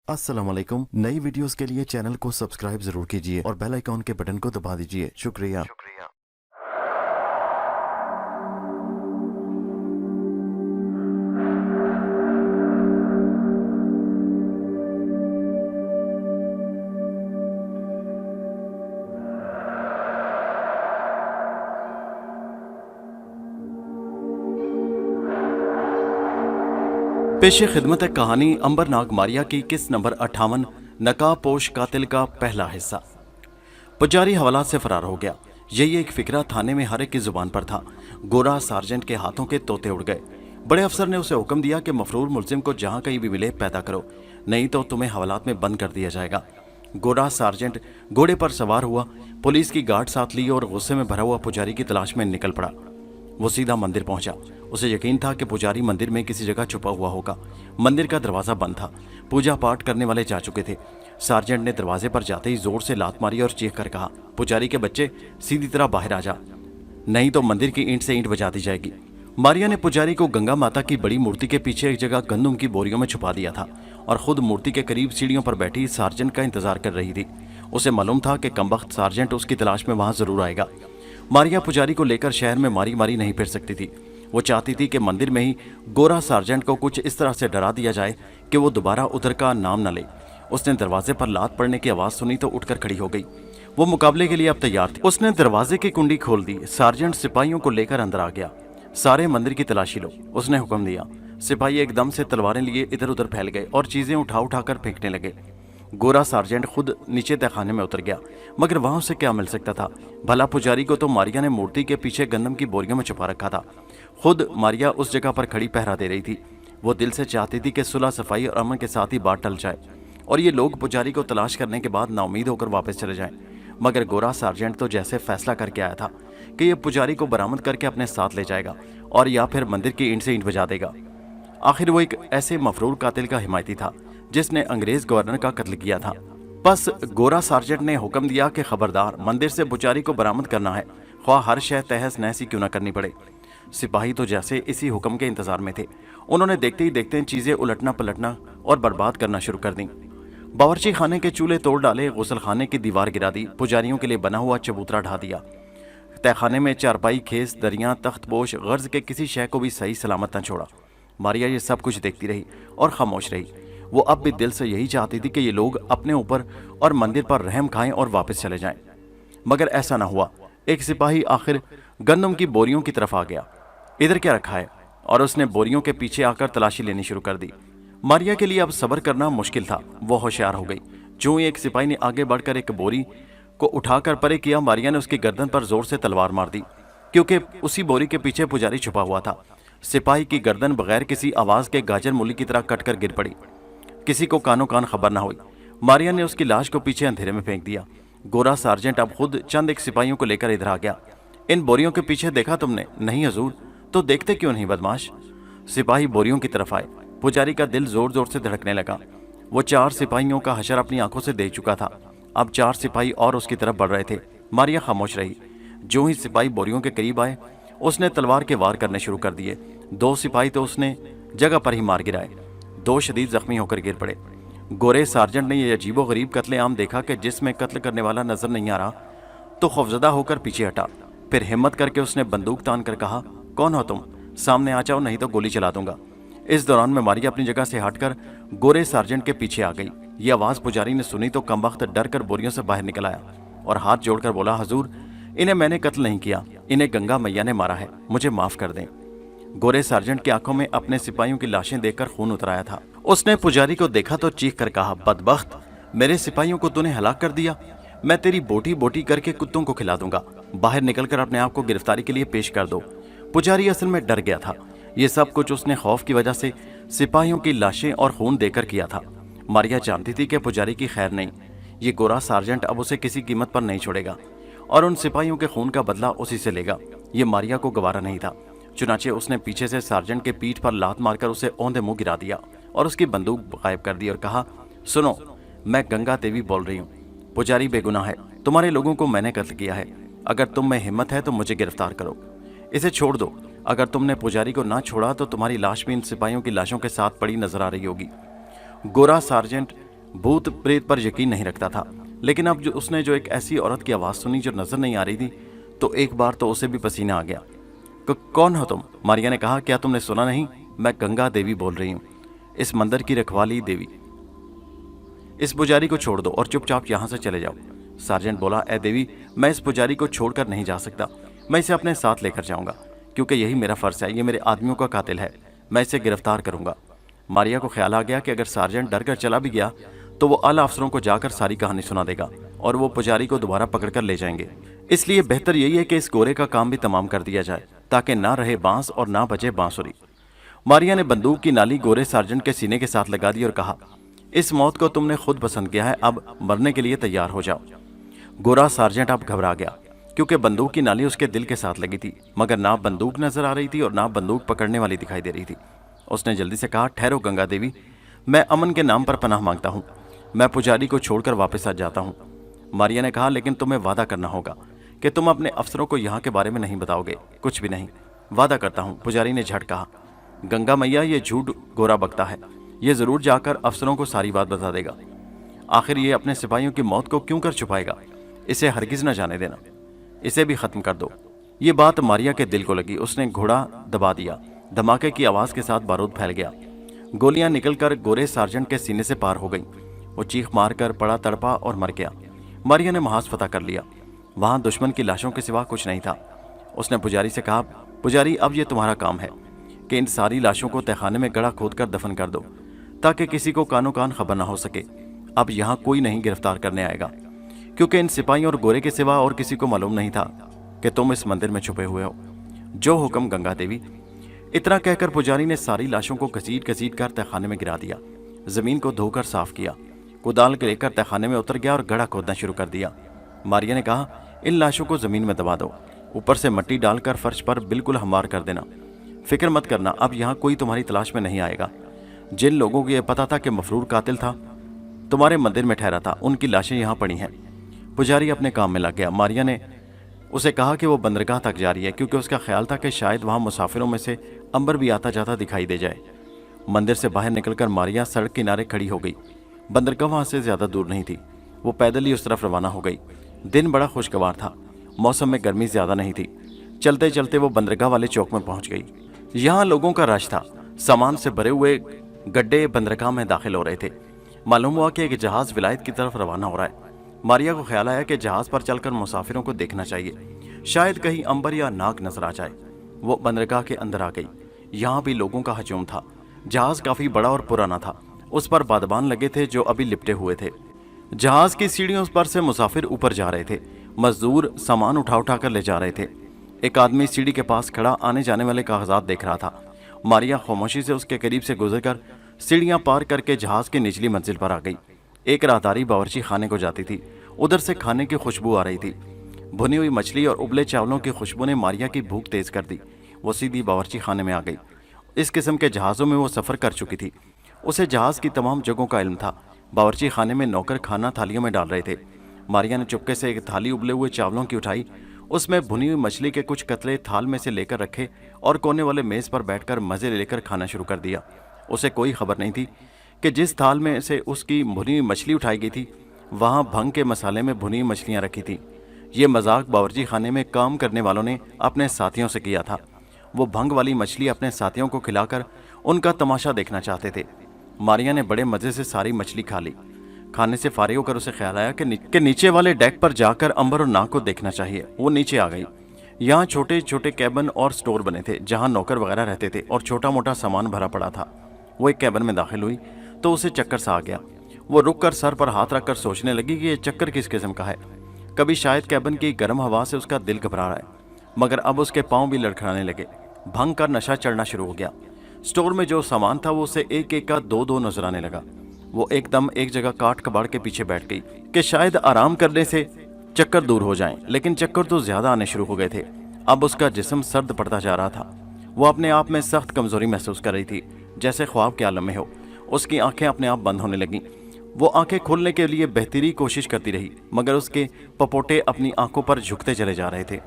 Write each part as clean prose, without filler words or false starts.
अस्सलाम वालेकुम। नई वीडियोस के लिए चैनल को सब्सक्राइब जरूर कीजिए और बेल आइकॉन के बटन को दबा दीजिए। शुक्रिया। पेश खिदमत है कहानी अंबर नाग मारिया की किस नंबर 58 नकाबपोश कातिल का पहला हिस्सा। पुजारी हवालात से फरार हो गया। यही एक फिक्रा थाने में हर एक की जुबान पर था। गोरा सार्जेंट के हाथों के तोते उड़ गए। बड़े अफसर ने उसे हुक्म दिया कि मफरूर मुलजिम को जहां कहीं भी मिले पैदा करो, नहीं तो तुम्हें हवालात में बंद कर दिया जाएगा। गोरा सार्जेंट घोड़े पर सवार हुआ, पुलिस की गार्ड साथ ली और गुस्से में भरा हुआ पुजारी की तलाश में निकल पड़ा। वो सीधा मंदिर पहुंचा। उसे यकीन था कि पुजारी मंदिर में किसी जगह छुपा हुआ होगा। मंदिर का दरवाजा बंद था। पूजा पाठ करने वाले जा चुके थे। सार्जेंट ने दरवाजे पर जाते ही जोर से लात मारी और चीख कर कहा, पुजारी के बच्चे, सीधी तरह बाहर आ जा, नहीं तो मंदिर की ईंट से ईंट बजा दी जाएगी। मारिया ने पुजारी को गंगा माता की बड़ी मूर्ति के पीछे एक जगह गंदुम की बोरियों में छुपा दिया था और खुद मूर्ति के करीब सीढ़ियों पर बैठी सार्जेंट का इंतजार कर रही थी। उसे मालूम था कि कमबख्त सार्जेंट उसकी तलाश में वहां जरूर आएगा। मारिया पुजारी को लेकर शहर में मारी मारी नहीं फिर सकती थी। वो चाहती थी कि मंदिर में ही गोरा सार्जेंट को कुछ इस तरह से डरा दिया जाए कि वो दोबारा उधर का नाम न ले। उसने दरवाजे पर लात पड़ने की आवाज़ सुनी तो उठकर खड़ी हो गई। वो मुकाबले के लिए अब तैयार थी। उसने दरवाजे की कुंडी खोल दी। सार्जेंट सिपाहियों को लेकर अंदर आ गया। सारे मंदिर की तलाशी लो, उसने हुक्म दिया। सिपाही एकदम से तलवारें लिए इधर उधर फैल गए और चीजें उठा उठा कर फेंकने लगे। गोरा सार्जेंट खुद नीचे तहखाने में उतर गया, मगर वहां उसे क्या मिल सकता था। भला पुजारी को तो मारिया ने मूर्ति के पीछे गंदम की बोरियों में छुपा रखा था। खुद मारिया उस जगह पर खड़ी पहरा दे रही थी। वो दिल से चाहती थी कि सुलह सफाई और अमन के साथ ही बात टल जाए और ये लोग पुजारी को तलाश करने के बाद नाउमीद होकर वापस चले जाएं। मगर गोरा सार्जेंट तो जैसे फैसला करके आया था कि ये पुजारी को बरामद करके अपने साथ ले जाएगा और या फिर मंदिर की ईंट से ईंट बजा देगा। आखिर वो एक ऐसे मफरूर कातिल का हिमायती था जिसने अंग्रेज गवर्नर का कत्ल किया था। बस गोरा सार्जेंट ने हुक्म दिया कि खबरदार, मंदिर से पुजारी को बरामद करना है, ख्वाह हर शय तहस नहसी क्यों न करनी पड़े। सिपाही तो जैसे इसी हुक्म के इंतजार में थे। उन्होंने देखते ही देखते चीजें उलटना पलटना और बर्बाद करना शुरू कर दी। बावर्ची खाने के चूल्हे तोड़ डाले, गुसल खाने की दीवार गिरा दी, पुजारियों के लिए बना हुआ चबूतरा ढा दिया। तहखाने में चारपाई, खेस, दरिया, तख्तपोश, गर्ज के किसी शय को भी सही सलामत न छोड़ा। मारिया ये सब कुछ देखती रही और खामोश रही। वो अब भी दिल से यही चाहती थी कि ये लोग अपने ऊपर और मंदिर पर रहम खाएं और वापस चले जाएं। मगर ऐसा ना हुआ। एक सिपाही आखिर गंदम की बोरियों की तरफ आ गया। इधर क्या रखा है, और उसने बोरियों के पीछे आकर तलाशी लेनी शुरू कर दी। मारिया के लिए अब सब्र करना मुश्किल था। वो होशियार हो गई। जो ही एक सिपाही ने आगे बढ़कर एक बोरी को उठाकर परे किया, मारिया ने उसकी गर्दन पर जोर से तलवार मार दी, क्योंकि उसी बोरी के पीछे पुजारी छुपा हुआ था। सिपाही की गर्दन बगैर किसी आवाज के गाजर मूली की तरह कटकर गिर पड़ी। किसी को कानो कान खबर ना हुई। मारिया ने उसकी लाश को पीछे अंधेरे में फेंक दिया। गोरा सार्जेंट अब खुद चंद एक सिपाहियों को लेकर इधर आ गया। इन बोरियों के पीछे देखा तुमने? नहीं हजूर। तो देखते क्यों नहीं बदमाश? सिपाही बोरियों की तरफ आए। पुजारी का दिल जोर जोर से धड़कने लगा। वो 4 सिपाहियों का हशर अपनी आंखों से देख चुका था। अब 4 सिपाही और उसकी तरफ बढ़ रहे थे। मारिया खामोश रही। जो ही सिपाही बोरियों के करीब आए, उसने तलवार के वार करने शुरू कर दिए। 2 सिपाही तो उसने जगह पर ही मार गिराए। 2 शदीद जख्मी होकर गिर पड़े। गोरे सार्जेंट ने यह अजीबो गरीब कत्लेआम देखा कि जिसमें कत्ल करने वाला नजर नहीं आ रहा, तो खौफजदा होकर पीछे हटा। फिर हिम्मत करके उसने बंदूक तान कर कहा, कौन हो तुम? सामने आ जाओ, नहीं तो गोली चला दूंगा। इस दौरान में मारिया अपनी जगह से हटकर गोरे सार्जेंट के पीछे आ गई। ये आवाज पुजारी ने सुनी तो कमबख्त डर कर बोरियों से बाहर निकल आया और हाथ जोड़कर बोला, हजूर, इन्हें मैंने कत्ल नहीं किया, इन्हें गंगा मैया ने मारा है, मुझे माफ कर दें। गोरे सार्जेंट की आंखों में अपने सिपाहियों की लाशें देखकर खून उतर आया था। उसने पुजारी को देखा तो चीख कर कहा, बदबख्त, मेरे सिपाहियों को तूने हलाक कर दिया। मैं तेरी बोटी बोटी करके कुत्तों को खिला दूंगा। बाहर निकलकर अपने आप को गिरफ्तारी के लिए पेश कर दो। पुजारी असल में डर गया था। ये सब कुछ उसने खौफ की वजह से सिपाहियों की लाशें और खून देकर किया था। मारिया जानती थी कि पुजारी की खैर नहीं। ये गोरा सार्जेंट अब उसे किसी कीमत पर नहीं छोड़ेगा और उन सिपाहियों के खून का बदला उसी से लेगा। ये मारिया को गवारा नहीं था। चुनाचे उसने पीछे से सार्जेंट के पीठ पर लात मारकर उसे औंधे मुंह गिरा दिया और उसकी बंदूक गायब कर दी और कहा, सुनो, मैं गंगा देवी बोल रही हूँ। पुजारी बेगुनाह है। तुम्हारे लोगों को मैंने कत्ल किया है। अगर तुम में हिम्मत है तो मुझे गिरफ्तार करो। इसे छोड़ दो। अगर तुमने पुजारी को ना छोड़ा तो तुम्हारी लाश भी इन सिपाहियों की लाशों के साथ पड़ी नजर आ रही होगी। गोरा सार्जेंट भूत प्रेत पर यकीन नहीं रखता था, लेकिन अब उसने जो एक ऐसी औरत की आवाज़ सुनी जो नजर नहीं आ रही थी, तो एक बार तो उसे भी पसीना आ गया। कौन हो तुम? मारिया ने कहा, क्या तुमने सुना नहीं? मैं गंगा देवी बोल रही हूँ, इस मंदिर की रखवाली देवी। इस पुजारी को छोड़ दो और चुपचाप यहाँ से चले जाओ। सार्जेंट बोला, ए देवी, मैं इस पुजारी को छोड़कर नहीं जा सकता। मैं इसे अपने साथ लेकर जाऊंगा, क्योंकि यही मेरा फर्ज है। ये मेरे आदमियों का कातिल है, मैं इसे गिरफ्तार करूंगा। मारिया को ख्याल आ गया कि अगर सार्जेंट डर कर चला भी गया तो वो आला अफसरों को जाकर सारी कहानी सुना देगा और वो पुजारी को दोबारा पकड़कर ले जाएंगे। इसलिए बेहतर यही है कि इस गोरे का काम भी तमाम कर दिया जाए, ताकि ना रहे बांस और ना बचे बांसुरी। मारिया ने बंदूक की नाली गोरे सार्जेंट के सीने के साथ लगा दी और कहा, इस मौत को तुमने खुद पसंद किया है, अब मरने के लिए तैयार हो जाओ। गोरा सार्जेंट अब घबरा गया, क्योंकि बंदूक की नाली उसके दिल के साथ लगी थी, मगर ना बंदूक नजर आ रही थी और ना बंदूक पकड़ने वाली दिखाई दे रही थी। उसने जल्दी से कहा, ठहरो गंगा देवी, मैं अमन के नाम पर पनाह मांगता हूँ, मैं पुजारी को छोड़कर वापस आ जाता हूँ। मारिया ने कहा, लेकिन तुम्हें वादा करना होगा कि तुम अपने अफसरों को यहाँ के बारे में नहीं बताओगे, कुछ भी नहीं। वादा करता हूँ, पुजारी ने झट कहा। गंगा मैया, ये झूठ गोरा बकता है, ये जरूर जाकर अफसरों को सारी बात बता देगा। आखिर ये अपने सिपाहियों की मौत को क्यों कर छुपाएगा? इसे हरगिज न जाने देना, इसे भी खत्म कर दो। ये बात मारिया के दिल को लगी। उसने घोड़ा दबा दिया, धमाके की आवाज के साथ बारूद फैल गया। गोलियां निकलकर गोरे सार्जेंट के सीने से पार हो गईं। वो चीख मारकर पड़ा, तड़पा और मर गया। मारिया ने महाज फतह कर लिया। वहां दुश्मन की लाशों के सिवा कुछ नहीं था। उसने पुजारी से कहा, पुजारी, अब ये तुम्हारा काम है कि इन सारी लाशों को तहखाने में गड़ा खोद कर दफन कर दो, ताकि किसी को कानो कान खबर ना हो सके। अब यहाँ कोई नहीं गिरफ्तार करने आएगा, क्योंकि इन सिपाहियों और गोरे के सिवा और किसी को मालूम नहीं था कि तुम इस मंदिर में छुपे हुए हो। जो हुक्म गंगा देवी। इतना कहकर पुजारी ने सारी लाशों को घसीट घसीट कर तहखाने में गिरा दिया। जमीन को धोकर साफ किया, कुदाल के लेकर तहखाने में उतर गया और गड़ा खोदना शुरू कर दिया। मारिया ने कहा, इन लाशों को जमीन में दबा दो, ऊपर से मिट्टी डालकर फर्श पर बिल्कुल हमवार कर देना। फिक्र मत करना, अब यहाँ कोई तुम्हारी तलाश में नहीं आएगा। जिन लोगों को यह पता था कि मफरूर कातिल था, तुम्हारे मंदिर में ठहरा था, उनकी लाशें यहाँ पड़ी हैं। पुजारी अपने काम में लग गया। मारिया ने उसे कहा कि वो बंदरगाह तक जा रही है, क्योंकि उसका ख्याल था कि शायद वहाँ मुसाफिरों में से अंबर भी आता जाता दिखाई दे जाए। मंदिर से बाहर निकलकर मारिया सड़क किनारे खड़ी हो गई। बंदरगाह वहाँ से ज़्यादा दूर नहीं थी। वो पैदल ही उस तरफ रवाना हो गई। दिन बड़ा खुशगवार था, मौसम में गर्मी ज़्यादा नहीं थी। चलते चलते वो बंदरगाह वाले चौक में पहुँच गई। यहाँ लोगों का रश था। सामान से भरे हुए गड्ढे बंदरगाह में दाखिल हो रहे थे। मालूम हुआ कि एक जहाज़ विलायत की तरफ रवाना हो रहा है। मारिया को ख्याल आया कि जहाज़ पर चलकर मुसाफिरों को देखना चाहिए, शायद कहीं अंबर या नाग नजर आ जाए। वो बंदरगाह के अंदर आ गई। यहाँ भी लोगों का हजूम था। जहाज़ काफ़ी बड़ा और पुराना था। उस पर बादबान लगे थे जो अभी लिपटे हुए थे। जहाज़ की सीढ़ियों पर से मुसाफिर ऊपर जा रहे थे। मजदूर सामान उठा उठा कर ले जा रहे थे। एक आदमी सीढ़ी के पास खड़ा आने जाने वाले कागजात देख रहा था। मारिया खामोशी से उसके करीब से गुजरकर सीढ़ियां पार करके जहाज की निचली मंजिल पर आ गई। एक राहदारी बावर्ची खाने को जाती थी। उधर से खाने की खुशबू आ रही थी। भुनी हुई मछली और उबले चावलों की खुशबू ने मारिया की भूख तेज कर दी। वो सीधी बावर्ची खाने में आ गई। इस किस्म के जहाज़ों में वो सफ़र कर चुकी थी। उसे जहाज़ की तमाम जगहों का इल्म था। बावर्ची खाने में नौकर खाना थालियों में डाल रहे थे। मारिया ने चुपके से एक थाली उबले हुए चावलों की उठाई। उसमें भुनी हुई मछली के कुछ कतले थाल में से लेकर रखे और कोने वाले मेज़ पर बैठकर मज़े लेकर खाना शुरू कर दिया। उसे कोई खबर नहीं थी कि जिस थाल में से उसकी भुनी हुई मछली उठाई गई थी, वहाँ भंग के मसाले में भुनी हुई मछलियाँ रखी थी। ये मजाक बावर्ची खाने में काम करने वालों ने अपने साथियों से किया था। वो भंग वाली मछली अपने साथियों को खिलाकर उनका तमाशा देखना चाहते थे। मारिया ने बड़े मज़े से सारी मछली खा ली। खाने से फारिग होकर उसे ख्याल आया कि नीचे वाले डेक पर जाकर अंबर और नाग को देखना चाहिए। वो नीचे आ गई। यहाँ छोटे छोटे कैबिन और स्टोर बने थे, जहाँ नौकर वगैरह रहते थे और छोटा मोटा सामान भरा पड़ा था। वो एक कैबिन में दाखिल हुई तो उसे चक्कर सा आ गया। वो रुक कर सर पर हाथ रखकर सोचने लगी कि ये चक्कर किस किस्म का है। कभी शायद कैबिन की गर्म हवा से उसका दिल घबरा रहा है, मगर अब उसके पाँव भी लड़खड़ाने लगे। भंग का नशा चढ़ना शुरू हो गया। स्टोर में जो सामान था वो उसे एक एक का दो दो नजर आने लगा। वो एकदम एक जगह काट कबाड़ के पीछे बैठ गई कि शायद आराम करने से चक्कर दूर हो जाएं, लेकिन चक्कर तो ज्यादा आने शुरू हो गए थे। अब उसका जिस्म सर्द पड़ता जा रहा था। वो अपने आप में सख्त कमजोरी महसूस कर रही थी, जैसे ख्वाब के आलम में हो। उसकी आंखें अपने आप बंद होने लगीं। वो आंखें खोलने के लिए बेहतरी कोशिश करती रही, मगर उसके पपोटे अपनी आंखों पर झुकते चले जा रहे थे।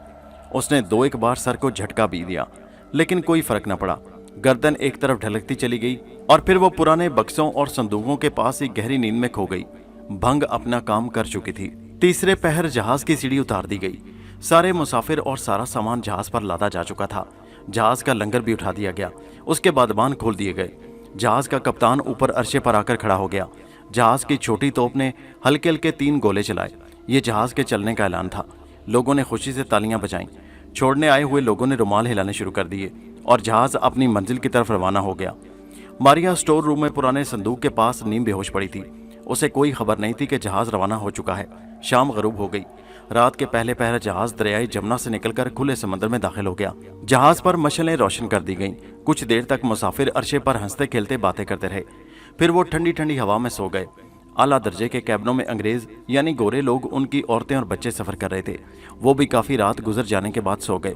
उसने दो एक बार सर को झटका भी दिया, लेकिन कोई फर्क न पड़ा। गर्दन एक तरफ ढलकती चली गई और फिर वो पुराने बक्सों और संदूकों के पास एक गहरी नींद में खो गई। भंग अपना काम कर चुकी थी। तीसरे पहर जहाज की सीढ़ी उतार दी गई। सारे मुसाफिर और सारा सामान जहाज पर लादा जा चुका था। जहाज का लंगर भी उठा दिया गया। उसके बादबान खोल दिए गए। जहाज का कप्तान ऊपर अरशे पर आकर खड़ा हो गया। जहाज की छोटी तोप ने हल्के हल्के 3 गोले चलाए। ये जहाज के चलने का ऐलान था। लोगों ने खुशी से तालियां बजाईं। छोड़ने आए हुए लोगों ने रुमाल हिलाने शुरू कर दिए और जहाज अपनी मंजिल की तरफ रवाना हो गया। मारिया स्टोर रूम में पुराने संदूक के पास नीम बेहोश पड़ी थी। उसे कोई खबर नहीं थी कि जहाज रवाना हो चुका है। शाम गरूब हो गई। रात के पहले पहर जहाज दरियाई जमुना से निकलकर खुले समंदर में दाखिल हो गया। जहाज पर मशलें रोशन कर दी गईं। कुछ देर तक मुसाफिर अरशे पर हंसते खेलते बातें करते रहे। फिर वो ठंडी ठंडी हवा में सो गए। आला दर्जे के कैबिनों में अंग्रेज यानी गोरे लोग, उनकी औरतें और बच्चे सफर कर रहे थे। वो भी काफी रात गुजर जाने के बाद सो गए।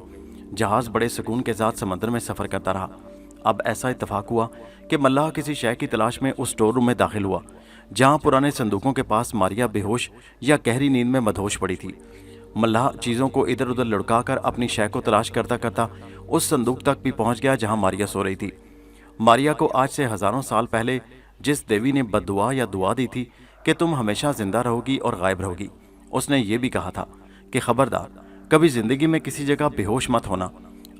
जहाज बड़े सुकून के साथ समंदर में सफर करता रहा। अब ऐसा इत्तेफाक हुआ कि मल्लाह किसी शय की तलाश में उस स्टोर रूम में दाखिल हुआ जहां पुराने संदूकों के पास मारिया बेहोश या गहरी नींद में मदहोश पड़ी थी। मल्लाह चीज़ों को इधर उधर लुढ़काकर अपनी शय को तलाश करता करता उस संदूक तक भी पहुंच गया जहां मारिया सो रही थी। मारिया को आज से हजारों साल पहले जिस देवी ने बद्दुआ या दुआ दी थी कि तुम हमेशा जिंदा रहोगी और गायब रहोगी, उसने ये भी कहा था कि खबरदार कभी जिंदगी में किसी जगह बेहोश मत होना।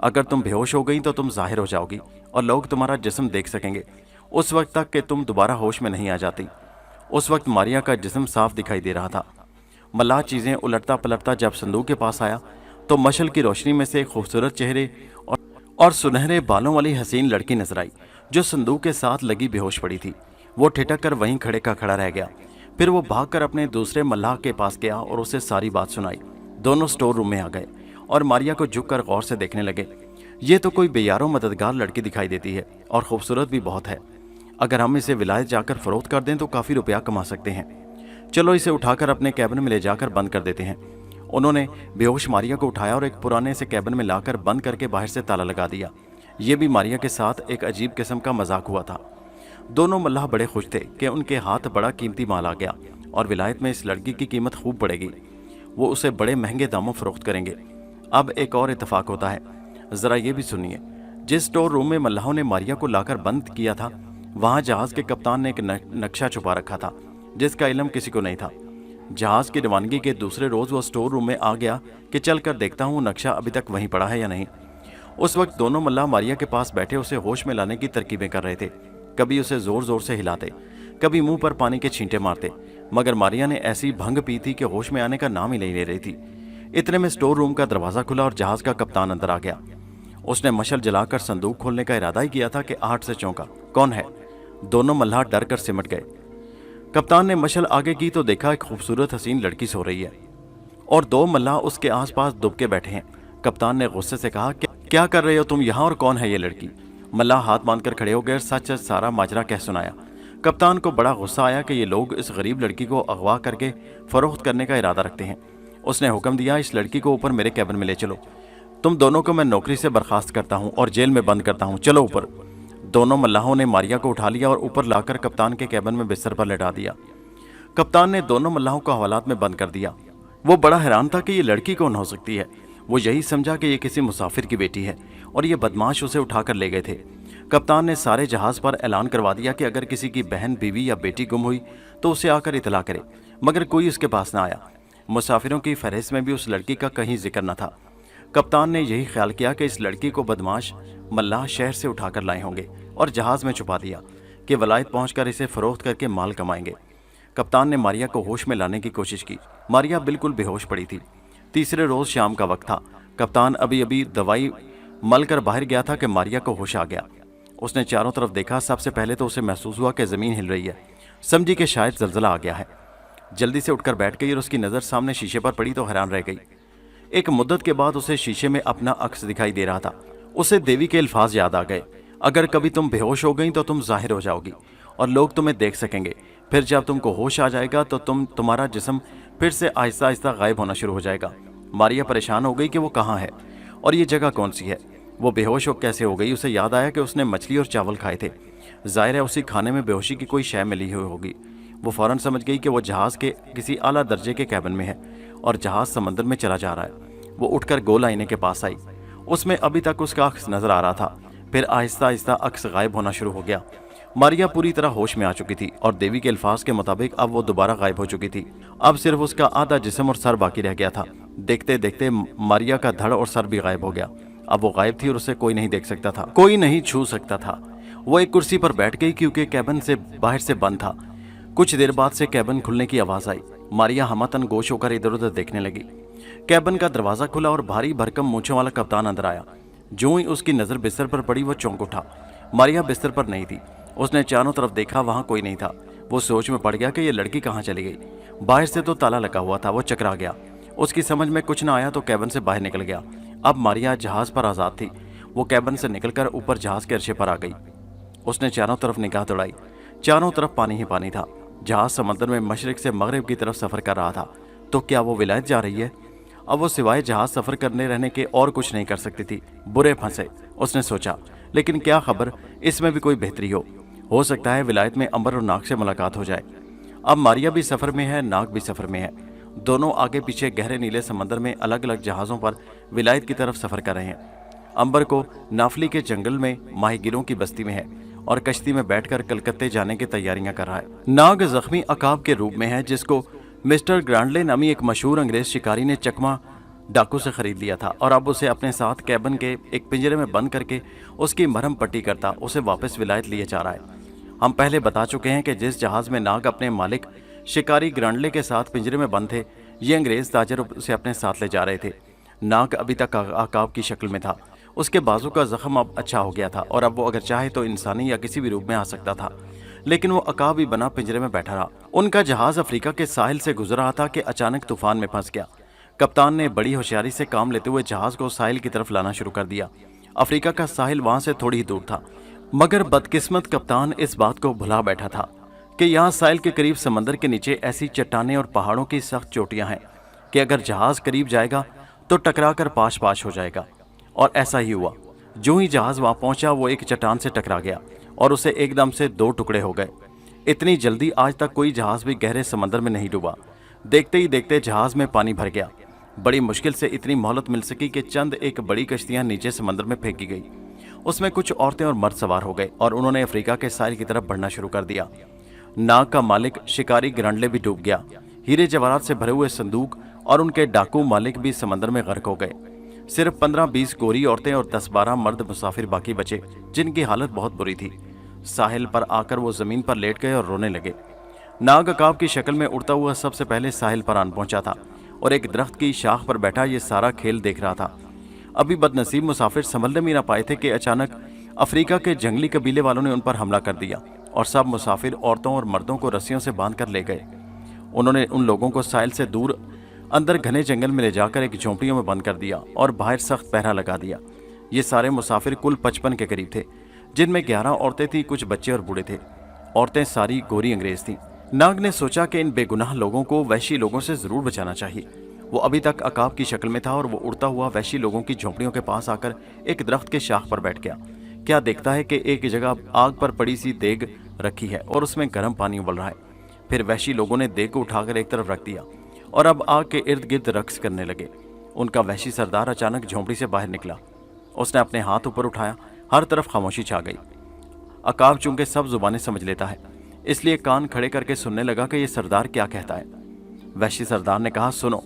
अगर तुम बेहोश हो गई तो तुम जाहिर हो जाओगी और लोग तुम्हारा जिस्म देख सकेंगे उस वक्त तक कि तुम दोबारा होश में नहीं आ जाती। उस वक्त मारिया का जिस्म साफ दिखाई दे रहा था। मल्लाह चीज़ें उलटता पलटता जब संदूक के पास आया तो मशल की रोशनी में से एक खूबसूरत चेहरे और सुनहरे बालों वाली हसीन लड़की नजर आई जो संदूक के साथ लगी बेहोश पड़ी थी। वो ठिठक कर वहीं खड़े का खड़ा रह गया। फिर वो भागकर अपने दूसरे मल्लाह के पास गया और उसे सारी बात सुनाई। दोनों स्टोर रूम में आ गए और मारिया को झुककर गौर से देखने लगे। ये तो कोई बेयारो मददगार लड़की दिखाई देती है और खूबसूरत भी बहुत है। अगर हम इसे विलायत जाकर फरोख्त कर दें तो काफ़ी रुपया कमा सकते हैं। चलो इसे उठाकर अपने कैबिन में ले जाकर बंद कर देते हैं। उन्होंने बेहोश मारिया को उठाया और एक पुराने से कैबिन में लाकर बंद करके बाहर से ताला लगा दिया। ये भी मारिया के साथ एक अजीब किस्म का मजाक हुआ था। दोनों मल्लाह बड़े खुश थे कि उनके हाथ बड़ा कीमती माल आ गया और विलायत में इस लड़की की कीमत खूब बढ़ेगी। वो उसे बड़े महंगे दामों फरोख्त करेंगे। अब एक और इत्तेफाक होता है, ज़रा ये भी सुनिए। जिस स्टोर रूम में मल्लाहों ने मारिया को लाकर बंद किया था वहाँ जहाज़ के कप्तान ने एक नक्शा छुपा रखा था जिसका इल्म किसी को नहीं था। जहाज़ की रवानगी के दूसरे रोज़ वो स्टोर रूम में आ गया कि चल कर देखता हूँ नक्शा अभी तक वहीं पड़ा है या नहीं। उस वक्त दोनों मल्लाह मारिया के पास बैठे उसे होश में लाने की तरकीबें कर रहे थे। कभी उसे ज़ोर ज़ोर से हिलाते, कभी मुंह पर पानी के छींटे मारते, मगर मारिया ने ऐसी भंग पी थी कि होश में आने का नाम ही नहीं ले रही थी। इतने में स्टोर रूम का दरवाज़ा खुला और जहाज़ का कप्तान अंदर आ गया। उसने मशल जलाकर संदूक खोलने का इरादा ही किया था कि आहट से चौंका। कौन है? दोनों मल्लाह डर कर सिमट गए। कप्तान ने मशल आगे की तो देखा एक खूबसूरत हसीन लड़की सो रही है और 2 मल्लाह उसके आसपास दुबके बैठे हैं। कप्तान ने गुस्से से कहा, क्या कर रहे हो तुम यहाँ और कौन है ये लड़की? मल्लाह हाथ बांधकर खड़े हो गए और सच सच सारा माजरा कह सुनाया। कप्तान को बड़ा गुस्सा आया कि ये लोग इस गरीब लड़की को अगवा करके फरोख्त करने का इरादा रखते हैं। उसने हुक्म दिया, इस लड़की को ऊपर मेरे कैबिन में ले चलो। तुम दोनों को मैं नौकरी से बर्खास्त करता हूँ और जेल में बंद करता हूँ। चलो ऊपर। दोनों मल्लाहों ने मारिया को उठा लिया और ऊपर लाकर कप्तान के कैबिन में बिस्तर पर लेटा दिया। कप्तान ने दोनों मल्लाहों को हवालात में बंद कर दिया। वो बड़ा हैरान था कि ये लड़की कौन हो सकती है। वो यही समझा कि ये किसी मुसाफिर की बेटी है और ये बदमाश उसे उठाकर ले गए थे। कप्तान ने सारे जहाज़ पर ऐलान करवा दिया कि अगर किसी की बहन, बीवी या बेटी गुम हुई तो उसे आकर इतला करे, मगर कोई उसके पास ना आया। मुसाफिरों की फहरिस्त में भी उस लड़की का कहीं जिक्र न था। कप्तान ने यही ख्याल किया कि इस लड़की को बदमाश मल्लाह शहर से उठाकर लाए होंगे और जहाज़ में छुपा दिया कि वलायत पहुंचकर इसे फरोख्त करके माल कमाएंगे। कप्तान ने मारिया को होश में लाने की कोशिश की। मारिया बिल्कुल बेहोश पड़ी थी। तीसरे रोज़ शाम का वक्त था। कप्तान अभी अभी दवाई मल कर बाहर गया था कि मारिया को होश आ गया। उसने चारों तरफ देखा। सबसे पहले तो उसे महसूस हुआ कि ज़मीन हिल रही है। समझी कि शायद जल्जला आ गया है। जल्दी से उठकर बैठ गई और उसकी नज़र सामने शीशे पर पड़ी तो हैरान रह गई। एक मुद्दत के बाद उसे शीशे में अपना अक्स दिखाई दे रहा था। उसे देवी के अल्फाज याद आ गए, अगर कभी तुम बेहोश हो गई तो तुम जाहिर हो जाओगी और लोग तुम्हें देख सकेंगे। फिर जब तुमको होश आ जाएगा तो तुम्हारा जिस्म फिर से आहिस्ता आहिस्ता गायब होना शुरू हो जाएगा। मारिया परेशान हो गई कि वो कहाँ है और ये जगह कौन सी है। वो बेहोश हो कैसे हो गई? उसे याद आया कि उसने मछली और चावल खाए थे। जाहिर है उसी खाने में बेहोशी की कोई शय मिली हुई होगी। वो फौरन समझ गई कि वो जहाज़ के किसी आला दर्जे के कैबिन में है और जहाज़ समंदर में चला जा रहा है। वो उठकर गोल आईने के पास आई। उसमें अभी तक उसका अक्स नजर आ रहा था। फिर आहिस्ता आहिस्ता अक्स गायब होना शुरू हो गया। मारिया पूरी तरह होश में आ चुकी थी और देवी के अल्फाज के मुताबिक अब वो दोबारा गायब हो चुकी थी। अब सिर्फ उसका आधा जिस्म और सर बाकी रह गया था। देखते देखते मारिया का धड़ और सर भी गायब हो गया। अब वो गायब थी और उसे कोई नहीं देख सकता था, कोई नहीं छू सकता था। वो एक कुर्सी पर बैठ गई क्योंकि कैबिन से बाहर से बंद था। कुछ देर बाद से कैबिन खुलने की आवाज आई। मारिया हमतन गोश होकर इधर उधर देखने लगी। कैबिन का दरवाजा खुला और भारी भरकम मूंछों वाला कप्तान अंदर आया। जो ही उसकी नजर बिस्तर पर पड़ी वो चौंक उठा। मारिया बिस्तर पर नहीं थी। उसने चारों तरफ देखा, वहां कोई नहीं था। वो सोच में पड़ गया कि ये लड़की कहाँ चली गई। बाहर से तो ताला लगा हुआ था। वो चकरा गया। उसकी समझ में कुछ ना आया तो कैबिन से बाहर निकल गया। अब मारिया जहाज पर आजाद थी। वो कैबिन से निकलकर ऊपर जहाज के अर्शे पर आ गई। उसने चारों तरफ निगाह दौड़ाई। चारों तरफ पानी ही पानी था। जहाज समंदर में मशरिक से मगरिब की तरफ सफर कर रहा था। तो क्या वो विलायत जा रही है? अब वो सिवाय जहाज सफर करने रहने के और कुछ नहीं कर सकती थी। बुरे फंसे, उसने सोचा। लेकिन क्या खबर, इसमें भी कोई बेहतरी हो सकता है विलायत में अंबर और नाग से मुलाकात हो जाए। अब मारिया भी सफर में है, नाग भी सफर में है। दोनों आगे पीछे गहरे नीले समंदर में अलग अलग जहाजों पर विलायत की तरफ सफर कर रहे हैं। अंबर को नाफली के जंगल में माहीगिरों की बस्ती में है और कश्ती में बैठकर कलकत्ते जाने की तैयारियां कर रहा है। नाग जख्मी अकाब के रूप में है, जिसको मिस्टर ग्रांडले नामी एक मशहूर अंग्रेज शिकारी ने चकमा डाकू से खरीद लिया था और अब उसे अपने साथ कैबिन के एक पिंजरे में बंद करके उसकी मरहम पट्टी करता उसे वापस विलायत लिए जा रहा है। हम पहले बता चुके हैं कि जिस जहाज में नाग अपने मालिक शिकारी ग्रांडले के साथ पिंजरे में बंद थे, ये अंग्रेज ताजर उसे अपने साथ ले जा रहे थे। नाग अभी तक अकाब की शक्ल में था। उसके बाजू का जख्म अब अच्छा हो गया था और अब वो अगर चाहे तो इंसानी या किसी भी रूप में आ सकता था, लेकिन वो अकाब ही बना पिंजरे में बैठा रहा। उनका जहाज अफ्रीका के साहिल से गुजर रहा था कि अचानक तूफान में फंस गया। कप्तान ने बड़ी होशियारी से काम लेते हुए जहाज को साहिल की तरफ लाना शुरू कर दिया। अफ्रीका का साहिल वहां से थोड़ी ही दूर था, मगर बदकिस्मत कप्तान इस बात को भुला बैठा था कि यहाँ साहिल के करीब समंदर के नीचे ऐसी चट्टानें और पहाड़ों की सख्त चोटियां हैं कि अगर जहाज करीब जाएगा तो टकरा कर पाश पाश हो जाएगा। और ऐसा ही हुआ। जो ही जहाज वहां पहुंचा वो एक चट्टान से टकरा गया और उसे एकदम से दो टुकड़े हो गए। इतनी जल्दी आज तक कोई जहाज भी गहरे समंदर में नहीं डूबा। देखते ही देखते जहाज में पानी भर गया। बड़ी मुश्किल से इतनी मोहलत मिल सकी कि चंद एक बड़ी कश्तियां नीचे समंदर में फेंकी गई। उसमें कुछ औरतें और मर्द सवार हो गए और उन्होंने अफ्रीका के साहिल की तरफ बढ़ना शुरू कर दिया। नाग का मालिक शिकारी ग्रांडले भी डूब गया। हीरे जवाहरात से भरे हुए संदूक और उनके डाकू मालिक भी समंदर में गर्क हो गए। सिर्फ 15-20 गोरी औरतें और 10-12 मर्द मुसाफिर बाकी बचे, जिनकी हालत बहुत बुरी थी। साहिल पर आकर वो जमीन पर लेट गए और रोने लगे। नाग अकाब की शक्ल में उड़ता हुआ सबसे पहले साहिल पर आन पहुंचा था और एक दरख्त की शाख पर बैठा ये सारा खेल देख रहा था। अभी बदनसीब मुसाफिर संभलने भी ना पाए थे कि अचानक अफ्रीका के जंगली कबीले वालों ने उन पर हमला कर दिया और सब मुसाफिर औरतों और मर्दों को रस्सियों से बांध कर ले गए। उन्होंने उन लोगों को साहिल से दूर अंदर घने जंगल में ले जाकर एक झोंपड़ियों में बंद कर दिया और बाहर सख्त पहरा लगा दिया। ये सारे मुसाफिर कुल 55 के करीब थे, जिनमें 11 औरतें थी, कुछ बच्चे और बूढ़े थे। औरतें सारी गोरी अंग्रेज थीं। नाग ने सोचा कि इन बेगुनाह लोगों को वहशी लोगों से जरूर बचाना चाहिए। वो अभी तक अकाब की शक्ल में था और वो उड़ता हुआ वहशी लोगों की झोंपड़ियों के पास आकर एक दरख्त के शाख पर बैठ गया। क्या देखता है कि एक जगह आग पर पड़ी सी देग रखी है और उसमें गर्म पानी उबल रहा है। फिर वहशी लोगों ने देग को उठाकर एक तरफ रख दिया और अब आग के इर्द गिर्द रक्स करने लगे। उनका वहशी सरदार अचानक झोंपड़ी से बाहर निकला। उसने अपने हाथ ऊपर उठाया। हर तरफ खामोशी छा गई। अकाब चूंकि सब जुबानें समझ लेता है, इसलिए कान खड़े करके सुनने लगा कि ये सरदार क्या कहता है। वहशी सरदार ने कहा, सुनो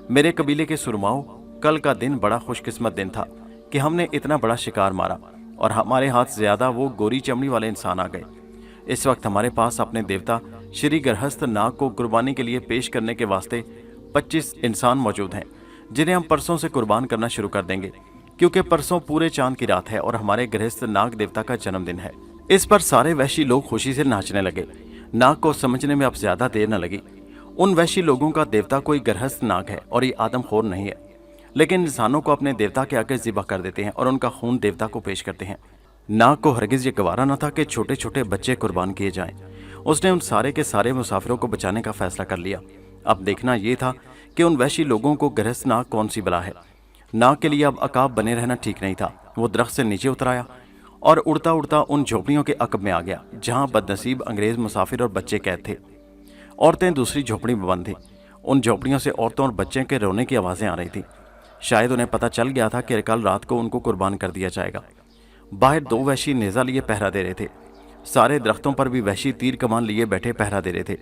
मेरे कबीले के सुरमाओ, कल का दिन बड़ा खुशकिस्मत दिन था कि हमने इतना बड़ा शिकार मारा और हमारे हाथ ज्यादा वो गोरी चमड़ी वाले इंसान आ गए। इस वक्त हमारे पास अपने देवता श्री गृहस्थ नाग को कुर्बानी के लिए पेश करने के वास्ते 25 इंसान मौजूद हैं, जिन्हें हम परसों से कुर्बान करना शुरू कर देंगे, क्योंकि परसों पूरे चांद की रात है और हमारे गृहस्थ नाग देवता का जन्मदिन है। इस पर सारे वैशी लोग खुशी से नाचने लगे। नाग को समझने में अब ज्यादा देर न लगी। उन वैशी लोगों का देवता कोई गृहस्थ नाग है और ये आदमखोर नहीं है, लेकिन इंसानों को अपने देवता के आगे ज़िबा कर देते हैं और उनका खून देवता को पेश करते हैं। नाग को हरगिज ये गवारा न था कि छोटे छोटे बच्चे कुर्बान किए जाएं। उसने उन सारे के सारे मुसाफिरों को बचाने का फैसला कर लिया। अब देखना यह था कि उन वैशी लोगों को गृहस्थ नाग कौन सी बला है। नाग के लिए अब अकाब बने रहना ठीक नहीं था। वो दरख्त से नीचे उतर आया और उड़ता उड़ता उन झोपड़ियों के अकब में आ गया, जहां बदनसीब अंग्रेज मुसाफिर और बच्चे कैद थे। औरतें दूसरी झोपड़ी में बंद थी। उन झोपड़ियों से औरतों और बच्चे के रोने की आवाज़ें आ रही थी। शायद उन्हें पता चल गया था कि कल रात को उनको कुर्बान कर दिया जाएगा। बाहर 2 वैशी नेज़ा लिए पहरा दे रहे थे। सारे दरख्तों पर भी वहशी तीर कमान लिए बैठे पहरा दे रहे थे।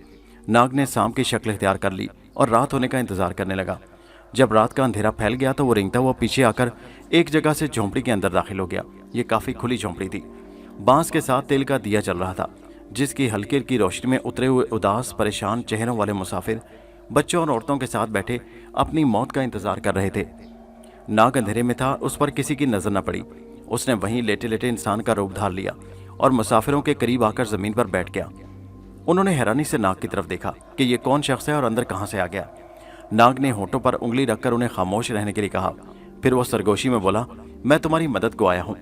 नाग ने सांप की शक्ल इख्तियार कर ली और रात होने का इंतजार करने लगा। जब रात का अंधेरा फैल गया तो वो रेंगता हुआ पीछे आकर एक जगह से झोंपड़ी के अंदर दाखिल हो गया। ये काफी खुली झोंपड़ी थी। बांस के साथ तेल का दिया जल रहा था, जिसकी हल्की हल्की रोशनी में उतरे हुए उदास परेशान चेहरों वाले मुसाफिर बच्चों और औरतों के साथ बैठे अपनी मौत का इंतजार कर रहे थे। नाग अंधेरे में था, उस पर किसी की नजर न पड़ी। उसने वहीं लेटे लेटे इंसान का रूप धार लिया और मुसाफिरों के करीब आकर जमीन पर बैठ गया। उन्होंने हैरानी से नाग की तरफ देखा कि ये कौन शख्स है और अंदर कहां से आ गया। नाग ने होठों पर उंगली रखकर उन्हें खामोश रहने के लिए कहा। फिर वो सरगोशी में बोला, मैं तुम्हारी मदद को आया हूँ।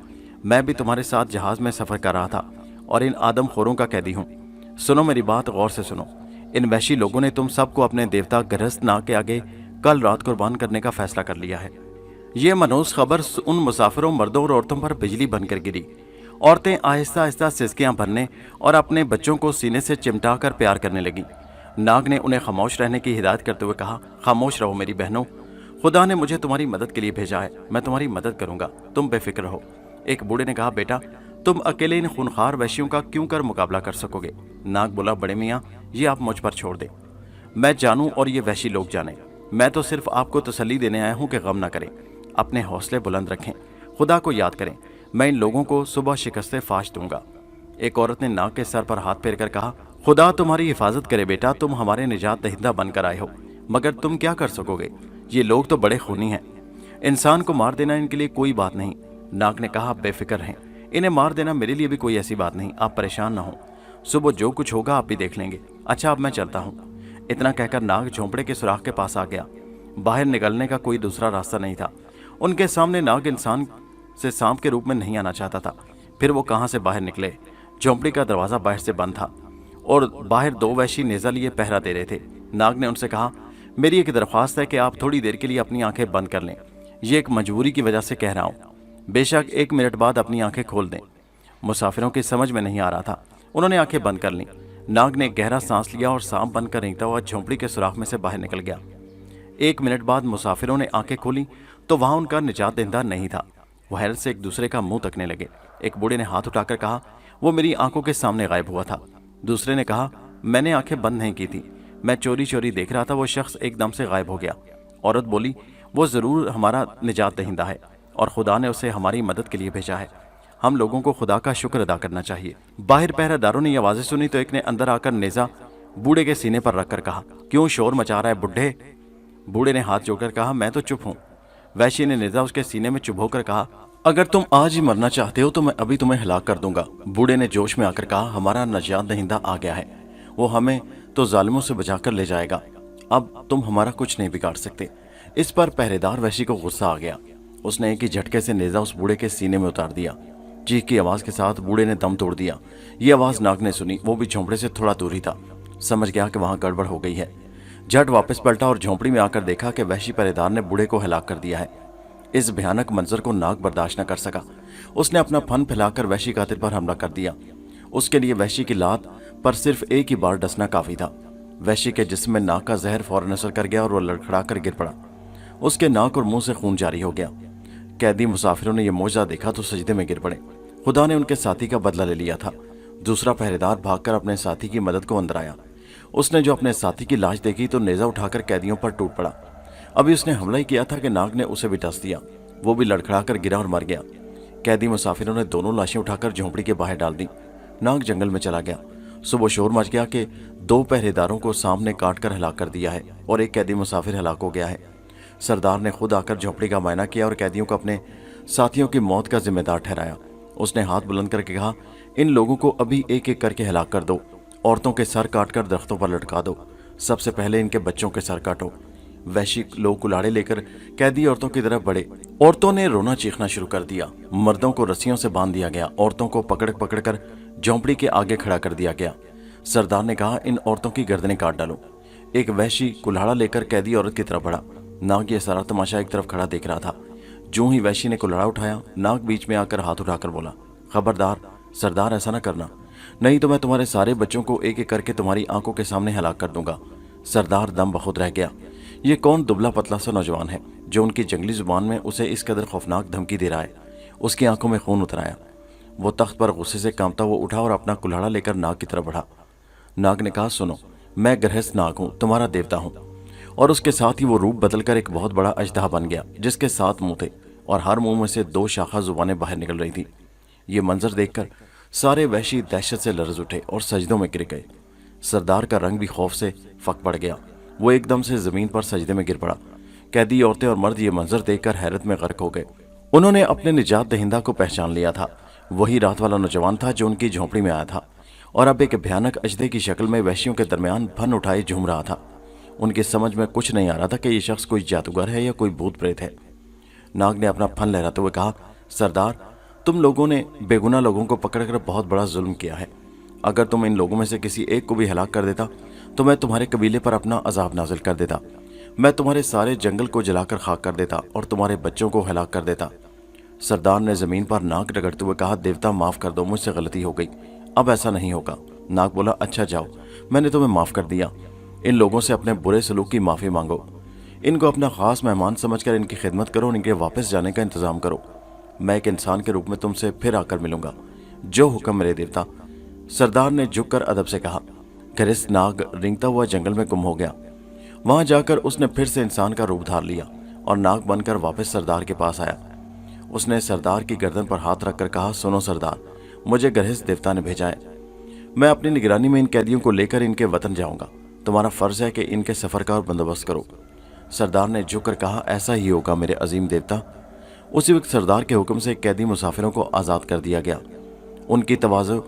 मैं भी तुम्हारे साथ जहाज में सफर कर रहा था और इन आदमखोरों का कैदी हूँ। सुनो मेरी बात, गौर से सुनो। इन वहशी लोगों ने तुम सबको अपने देवता गरहस्त नाग के आगे कल रात कुर्बान करने का फैसला कर लिया है। ये मनहूस खबर उन मुसाफिरों, मर्दों और औरतों पर बिजली बनकर गिरी। औरतें आहिस्ता आहिस्ता सिसकियां भरने और अपने बच्चों को सीने से चिमटा कर प्यार करने लगी। नाग ने उन्हें खामोश रहने की हिदायत करते हुए कहा, खामोश रहो मेरी बहनों, खुदा ने मुझे तुम्हारी मदद के लिए भेजा है। मैं तुम्हारी मदद करूंगा, तुम बेफिक्र रहो। एक बूढ़े ने कहा, बेटा तुम अकेले इन खूनखार वहशियों का क्यों कर मुकाबला कर सकोगे। नाग बोला, बड़े मियाँ ये आप मुझ पर छोड़ दे। मैं जानूं और ये वहशी लोग जाने। मैं तो सिर्फ आपको तसल्ली देने आया हूं कि गम न करें, अपने हौसले बुलंद रखें, खुदा को याद करें। मैं इन लोगों को सुबह शिकस्ते फाश दूंगा। एक औरत ने नाग के सर पर हाथ फेर कर कहा, खुदा तुम्हारी हिफाजत करे बेटा, तुम हमारे निजात दहिंदा बनकर आए हो, मगर तुम क्या कर सकोगे। ये लोग तो बड़े खूनी हैं। इंसान को मार देना इनके लिए कोई बात नहीं। नाग ने कहा, बेफिक्र हैं, इन्हें मार देना मेरे लिए भी कोई ऐसी बात नहीं। आप परेशान ना हो, सुबह जो कुछ होगा आप भी देख लेंगे। अच्छा अब मैं चलता हूँ। इतना कहकर नाग झोंपड़े के सुराख के पास आ गया। बाहर निकलने का कोई दूसरा रास्ता नहीं था। उनके सामने नाग इंसान से सांप के रूप में नहीं आना चाहता था। फिर वो कहाँ से बाहर निकले। झोंपड़ी का दरवाजा बाहर से बंद था और बाहर दो वहशी नेजा लिए पहरा दे रहे थे। नाग ने उनसे कहा, मेरी एक दरख्वास्त है कि आप थोड़ी देर के लिए अपनी आंखें बंद कर लें। ये एक मजबूरी की वजह से कह रहा हूँ, बेशक 1 मिनट बाद अपनी आंखें खोल दें। मुसाफिरों की समझ में नहीं आ रहा था। उन्होंने आंखें बंद कर लीं। नाग ने गहरा सांस लिया और सांप बनकर रेंगता हुआ झोंपड़ी के सुराख में से बाहर निकल गया। 1 मिनट बाद मुसाफिरों ने आंखें खोली तो वहां उनका निजात दहिंदा नहीं था। वो हैरत से एक दूसरे का मुंह तकने लगे। एक बूढ़े ने हाथ उठाकर कहा, वो मेरी आंखों के सामने गायब हुआ था। दूसरे ने कहा, मैंने आंखें बंद नहीं की थी, मैं चोरी चोरी देख रहा था, वो शख्स एकदम से गायब हो गया। औरत बोली, वो जरूर हमारा निजात दहिंदा है और खुदा ने उसे हमारी मदद के लिए भेजा है। हम लोगों को खुदा का शुक्र अदा करना चाहिए। बाहर पहरेदारों ने ये आवाजें सुनी तो एक ने अंदर आकर नेजा बूढ़े के सीने पर रखकर कहा, क्यों शोर मचा रहा है बुढ़े। बूढ़े ने हाथ जोड़कर कहा, मैं तो चुप हूँ। वैश्य ने नेजा उसके सीने में चुभ होकर कहा, अगर तुम आज ही मरना चाहते हो तो मैं अभी तुम्हें हलाक कर दूंगा। बूढ़े ने जोश में आकर कहा, हमारा निजात दहिंदा आ गया है, वो हमें तो जालिमों से बचाकर ले जाएगा। अब तुम हमारा कुछ नहीं बिगाड़ सकते। इस पर पहरेदार वैश्य को गुस्सा आ गया। उसने एक ही झटके से नेजा उस बूढ़े के सीने में उतार दिया। चीख की आवाज के साथ बूढ़े ने दम तोड़ दिया। ये आवाज नाग ने सुनी। वो भी झोंपड़े से थोड़ा दूर ही था। समझ गया कि वहां गड़बड़ हो गई है। झट वापस पलटा और झोंपड़ी में आकर देखा कि वहशी पहरेदार ने बूढ़े को हलाक कर दिया है। इस भयानक मंजर को नाग बर्दाश्त न कर सका। उसने अपना फन फैलाकर वहशी कातिल पर हमला कर दिया। उसके लिए वहशी की लात पर सिर्फ एक ही बार डसना काफी था। वहशी के जिस्म में नाग का जहर फौरन असर कर गया और वो लड़खड़ा कर गिर पड़ा। उसके नाक और मुंह से खून जारी हो गया। कैदी मुसाफिरों ने यह मौजज़ा देखा तो सजदे में गिर पड़े। खुदा ने उनके साथी का बदला ले लिया था। दूसरा पहरेदार भागकर अपने साथी की मदद को अंदर आया। उसने जो अपने साथी की लाश देखी तो नेजा उठाकर कैदियों पर टूट पड़ा। अभी उसने हमला ही किया था कि नाग ने उसे भी डस दिया। वो भी लड़खड़ाकर गिरा और मर गया। कैदी मुसाफिरों ने दोनों लाशें उठाकर झोंपड़ी के बाहर डाल दी। नाग जंगल में चला गया। सुबह शोर मच गया कि 2 पहरेदारों को सांप ने काट कर हलाक कर दिया है और एक कैदी मुसाफिर हलाक हो गया है। सरदार ने खुद आकर झोंपड़ी का मायना किया और कैदियों को अपने साथियों की मौत का जिम्मेदार ठहराया। उसने हाथ बुलंद करके कहा, इन लोगों को अभी एक एक करके हलाक कर दो। औरतों के सर काटकर दरख्तों पर लटका दो। सबसे पहले इनके बच्चों के सर काटो। वैश्य लोग कुल्हाड़े लेकर कैदी औरतों की तरफ बढ़े। औरतों ने रोना चीखना शुरू कर दिया। मर्दों को रस्सियों से बांध दिया गया। औरतों को पकड़ पकड़ कर झोंपड़ी के आगे खड़ा कर दिया गया। सरदार ने कहा, इन औरतों की गर्दनें काट डालो। एक वैश्य कुल्हाड़ा लेकर कैदी औरत की तरफ बढ़ा। नाग ये सारा तमाशा एक तरफ खड़ा देख रहा था। जो ही वैश्य ने कुल्हाड़ा उठाया, नाग बीच में आकर हाथ उठाकर बोला, खबरदार सरदार, ऐसा ना करना, नहीं तो मैं तुम्हारे सारे बच्चों को एक एक करके तुम्हारी आंखों के सामने हलाक कर दूंगा। सरदार दम बखुद रह गया। ये कौन दुबला पतला सा नौजवान है जो उनकी जंगली जुबान में उसे इस कदर खौफनाक धमकी दे रहा है। उसकी आंखों में खून उतर आया। वो तख्त पर गुस्से से कांपता हुआ उठा और अपना कुल्हाड़ा लेकर नाग की तरफ बढ़ा। नाग ने कहा, सुनो, मैं गृहस्थ नाग हूँ, तुम्हारा देवता हूँ। और उसके साथ ही वो रूप बदलकर एक बहुत बड़ा अजदहा बन गया, जिसके 7 मुंह थे और हर मुंह में से 2 शाखा जुबानें बाहर निकल रही थी। ये मंजर देखकर सारे वहशी दहशत से लरज उठे और सजदों में गिर गए। सरदार का रंग भी खौफ से फक पड़ गया। वो एकदम से जमीन पर सजदे में गिर पड़ा। कैदी औरतें और मर्द ये मंजर देखकर हैरत में गर्क हो गए। उन्होंने अपने निजात दहिंदा को पहचान लिया था। वही रात वाला नौजवान था जो उनकी झोंपड़ी में आया था और अब एक भयानक अजदे की शक्ल में वहशियों के दरमियान फन उठाए झूम रहा था। उनकी समझ में कुछ नहीं आ रहा था कि ये शख्स कोई जादूगर है या कोई भूत प्रेत है। नाग ने अपना फन लहराते हुए कहा, सरदार, तुम लोगों ने बेगुनाह लोगों को पकड़कर बहुत बड़ा जुल्म किया है। अगर तुम इन लोगों में से किसी एक को भी हलाक कर देता तो मैं तुम्हारे कबीले पर अपना अजाब नाजिल कर देता। मैं तुम्हारे सारे जंगल को जलाकर खाक कर देता और तुम्हारे बच्चों को हलाक कर देता। सरदार ने जमीन पर नाक रगड़ते हुए कहा, देवता माफ कर दो, मुझसे गलती हो गई, अब ऐसा नहीं होगा। नाग बोला, अच्छा जाओ, मैंने तुम्हें माफ कर दिया। इन लोगों से अपने बुरे सलूक की माफी मांगो। इनको अपना खास मेहमान समझकर इनकी खिदमत करो और इनके वापस जाने का इंतजाम करो। मैं एक इंसान के रूप में तुमसे फिर आकर मिलूंगा। जो हुक्म मेरे देवता। सरदार ने झुककर अदब से कहा। गृहस्थ नाग रेंगता हुआ जंगल में गुम हो गया। वहां जाकर उसने फिर से इंसान का रूप धार लिया और नाग बनकर वापस सरदार के पास आया। उसने सरदार की गर्दन पर हाथ रखकर कहा, सुनो सरदार, मुझे गृहस्थ देवता ने भेजा है। मैं अपनी निगरानी में इन कैदियों को लेकर इनके वतन जाऊंगा। तुम्हारा फर्ज है कि इनके सफर का और बंदोबस्त करो। सरदार ने झुककर कहा, ऐसा ही होगा मेरे अजीम देवता। उसी वक्त सरदार के हुक्म से कैदी मुसाफिरों को आज़ाद कर दिया गया। उनकी तवाज़ो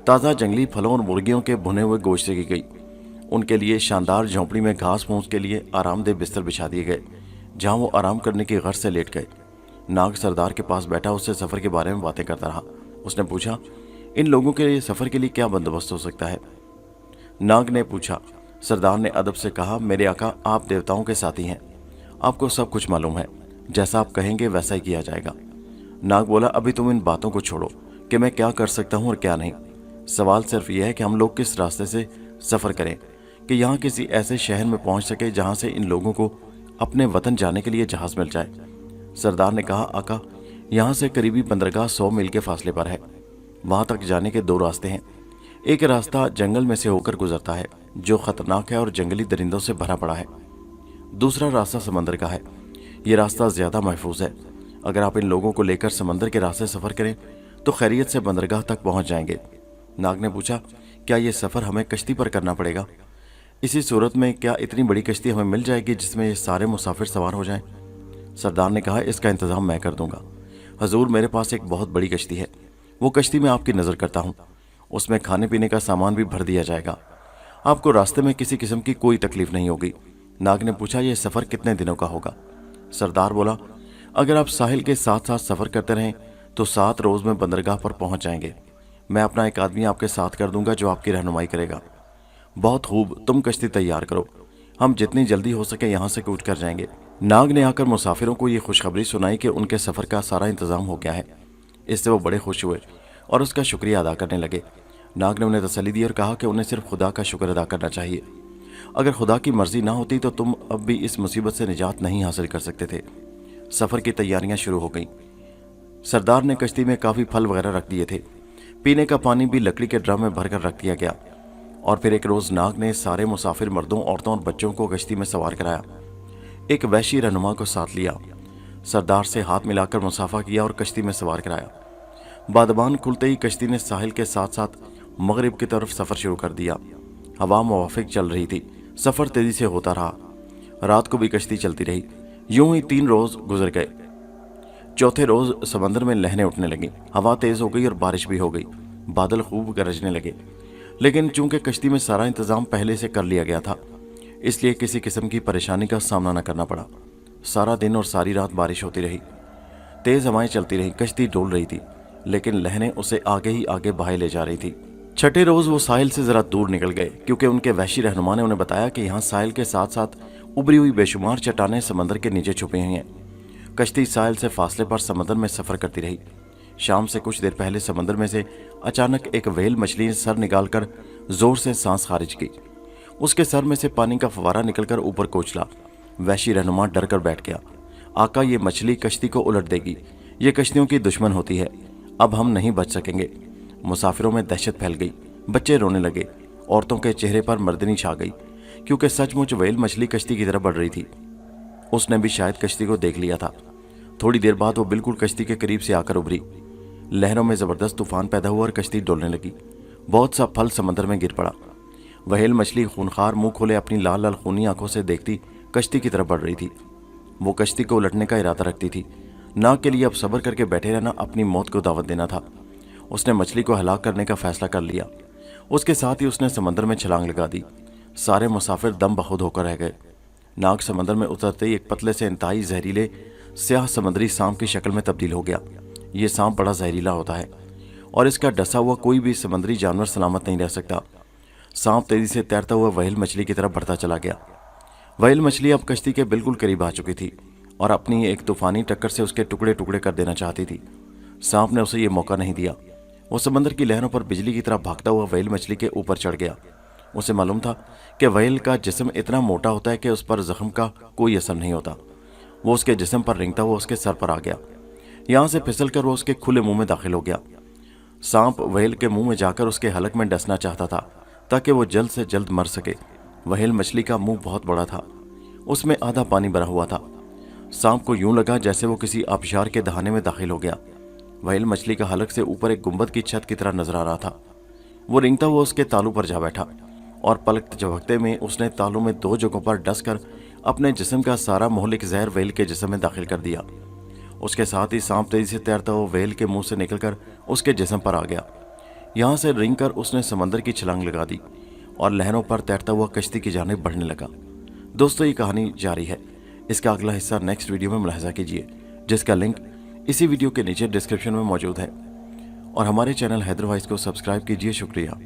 ताज़ा जंगली फलों और मुर्गियों के भुने हुए गोश्त से की गई। उनके लिए शानदार झोंपड़ी में घास फूस के लिए आरामदेह बिस्तर बिछा दिए गए, जहां वो आराम करने की गर्ज से लेट गए। नाग सरदार के पास बैठा उससे सफ़र के बारे में बातें करता रहा। उसने पूछा, इन लोगों के लिए सफ़र के लिए क्या बंदोबस्त हो सकता है? नाग ने पूछा। सरदार ने अदब से कहा, मेरे आका, आप देवताओं के साथी हैं, आपको सब कुछ मालूम है, जैसा आप कहेंगे वैसा ही किया जाएगा। नाग बोला, अभी तुम इन बातों को छोड़ो कि मैं क्या कर सकता हूँ और क्या नहीं। सवाल सिर्फ यह है कि हम लोग किस रास्ते से सफ़र करें कि यहाँ किसी ऐसे शहर में पहुँच सके जहाँ से इन लोगों को अपने वतन जाने के लिए जहाज़ मिल जाए। सरदार ने कहा, आका, यहाँ से करीबी बंदरगाह 100 मील के फासले पर है। वहाँ तक जाने के 2 रास्ते हैं। एक रास्ता जंगल में से होकर गुजरता है जो खतरनाक है और जंगली दरिंदों से भरा पड़ा है। दूसरा रास्ता समंदर का है। ये रास्ता ज़्यादा महफूज है। अगर आप इन लोगों को लेकर समंदर के रास्ते सफ़र करें तो खैरियत से बंदरगाह तक पहुँच जाएंगे। नाग ने पूछा, क्या ये सफ़र हमें कश्ती पर करना पड़ेगा? इसी सूरत में क्या इतनी बड़ी कश्ती हमें मिल जाएगी जिसमें ये सारे मुसाफिर सवार हो जाएं? सरदार ने कहा, इसका इंतज़ाम मैं कर दूंगा। हजूर, मेरे पास एक बहुत बड़ी कश्ती है। वो कश्ती मैं आपकी नज़र करता हूँ। उसमें खाने पीने का सामान भी भर दिया जाएगा। आपको रास्ते में किसी किस्म की कोई तकलीफ नहीं होगी। नाग ने पूछा, यह सफ़र कितने दिनों का होगा? सरदार बोला, अगर आप साहिल के साथ साथ सफ़र करते रहें तो 7 रोज़ में बंदरगाह पर पहुँच जाएंगे। मैं अपना एक आदमी आपके साथ कर दूंगा जो आपकी रहनुमाई करेगा। बहुत खूब, तुम कश्ती तैयार करो, हम जितनी जल्दी हो सके यहाँ से कूच कर जाएंगे। नाग ने आकर मुसाफिरों को ये खुशखबरी सुनाई कि उनके सफ़र का सारा इंतज़ाम हो गया है। इससे वो बड़े खुश हुए और उसका शुक्रिया अदा करने लगे। नाग ने उन्हें तसल्ली दी और कहा कि उन्हें सिर्फ खुदा का शुक्र अदा करना चाहिए। अगर खुदा की मर्जी ना होती तो तुम अब भी इस मुसीबत से निजात नहीं हासिल कर सकते थे। सफ़र की तैयारियां शुरू हो गईं। सरदार ने कश्ती में काफ़ी फल वगैरह रख दिए थे। पीने का पानी भी लकड़ी के ड्रम में भरकर रख दिया गया। और फिर एक रोज़ नाग ने सारे मुसाफिर मर्दों, औरतों और बच्चों को कश्ती में सवार कराया। एक वहशी रहनुमा को साथ लिया। सरदार से हाथ मिलाकर मुसाफा किया और कश्ती में सवार कराया। बादबान खुलते ही कश्ती ने साहिल के साथ साथ मगरिब की तरफ सफ़र शुरू कर दिया। हवा मुवाफिक चल रही थी। सफ़र तेज़ी से होता रहा। रात को भी कश्ती चलती रही। यूं ही 3 रोज़ गुजर गए। चौथे रोज़ समंदर में लहरें उठने लगीं। हवा तेज़ हो गई और बारिश भी हो गई। बादल खूब गरजने लगे। लेकिन चूंकि कश्ती में सारा इंतज़ाम पहले से कर लिया गया था, इसलिए किसी किस्म की परेशानी का सामना न करना पड़ा। सारा दिन और सारी रात बारिश होती रही। तेज़ हवाएं चलती रहीं। कश्ती डोल रही थी, लेकिन लहरें उसे आगे ही आगे बहाए ले जा रही थी। छठे रोज़ वो साहिल से ज़रा दूर निकल गए, क्योंकि उनके वहशी रहनुमा ने उन्हें बताया कि यहाँ साहिल के साथ साथ उभरी हुई बेशुमार चट्टानें समंदर के नीचे छुपी हुई हैं। कश्ती साहिल से फासले पर समंदर में सफ़र करती रही। शाम से कुछ देर पहले समंदर में से अचानक एक व्हेल मछली ने सर निकालकर जोर से सांस खारिज की। उसके सर में से पानी का फवारा निकलकर ऊपर कोचला। वहशी रहनुमा डर कर बैठ गया। आका, ये मछली कश्ती को उलट देगी। ये कश्तियों की दुश्मन होती है। अब हम नहीं बच सकेंगे। मुसाफिरों में दहशत फैल गई, बच्चे रोने लगे, औरतों के चेहरे पर मर्दनी छा गई, क्योंकि सचमुच व्हेल मछली कश्ती की तरफ बढ़ रही थी। उसने भी शायद कश्ती को देख लिया था। थोड़ी देर बाद वो बिल्कुल कश्ती के करीब से आकर उभरी। लहरों में जबरदस्त तूफान पैदा हुआ और कश्ती डोलने लगी। बहुत सा फल समंदर में गिर पड़ा। व्हेल मछली खूनखार मुंह खोले अपनी लाल लाल खूनी आंखों से देखती कश्ती की तरफ बढ़ रही थी। वो कश्ती को उलटने का इरादा रखती थी। नाग के लिए अब सब्र करके बैठे रहना अपनी मौत को दावत देना था। उसने मछली को हलाक करने का फैसला कर लिया। उसके साथ ही उसने समंदर में छलांग लगा दी। सारे मुसाफिर दम बखुद होकर रह गए। नाग समंदर में उतरते ही एक पतले से इंतहाई जहरीले स्याह समुद्री सांप की शक्ल में तब्दील हो गया। ये सांप बड़ा जहरीला होता है और इसका डसा हुआ कोई भी समुद्री जानवर सलामत नहीं रह सकता। सांप तेजी से तैरता हुआ व्हेल मछली की तरफ बढ़ता चला गया। व्हेल मछली अब कश्ती के बिल्कुल करीब आ चुकी थी और अपनी एक तूफानी टक्कर से उसके टुकड़े टुकड़े कर देना चाहती थी। सांप ने उसे ये मौका नहीं दिया। वो समंदर की लहरों पर बिजली की तरह भागता हुआ व्हेल मछली के ऊपर चढ़ गया। उसे मालूम था कि व्हेल का जिस्म इतना मोटा होता है कि उस पर जख्म का कोई असर नहीं होता। वो उसके जिस्म पर रेंगता हुआ उसके सर पर आ गया। यहाँ से फिसलकर वो उसके खुले मुंह में दाखिल हो गया। सांप व्हेल के मुंह में जाकर उसके हलक में डसना चाहता था ताकि वो जल्द से जल्द मर सके। व्हेल मछली का मुंह बहुत बड़ा था, उसमें आधा पानी भरा हुआ था। सांप को यूं लगा जैसे वो किसी आबशार के दहाने में दाखिल हो गया। व्हेल मछली का हलक से ऊपर एक गुंबद की छत की तरह नजर आ रहा था। वो रेंगता हुआ उसके तालू पर जा बैठा और पलक झपकते में उसने तालू में 2 जगहों पर डसकर अपने जिस्म का सारा मोहलिक जहर व्हेल के जिस्म में दाखिल कर दिया। उसके साथ ही सांप तेजी से तैरता हुआ व्हेल के मुंह से निकलकर उसके जिस्म पर आ गया। यहाँ से रेंगकर उसने समंदर की छलांग लगा दी और लहरों पर तैरता हुआ कश्ती की जानिब बढ़ने लगा। दोस्तों, ये कहानी जारी है। इसका अगला हिस्सा नेक्स्ट वीडियो में मुलाहिजा कीजिए, जिसका लिंक इसी वीडियो के नीचे डिस्क्रिप्शन में मौजूद है। और हमारे चैनल हैदर वॉइस को सब्सक्राइब कीजिए। शुक्रिया।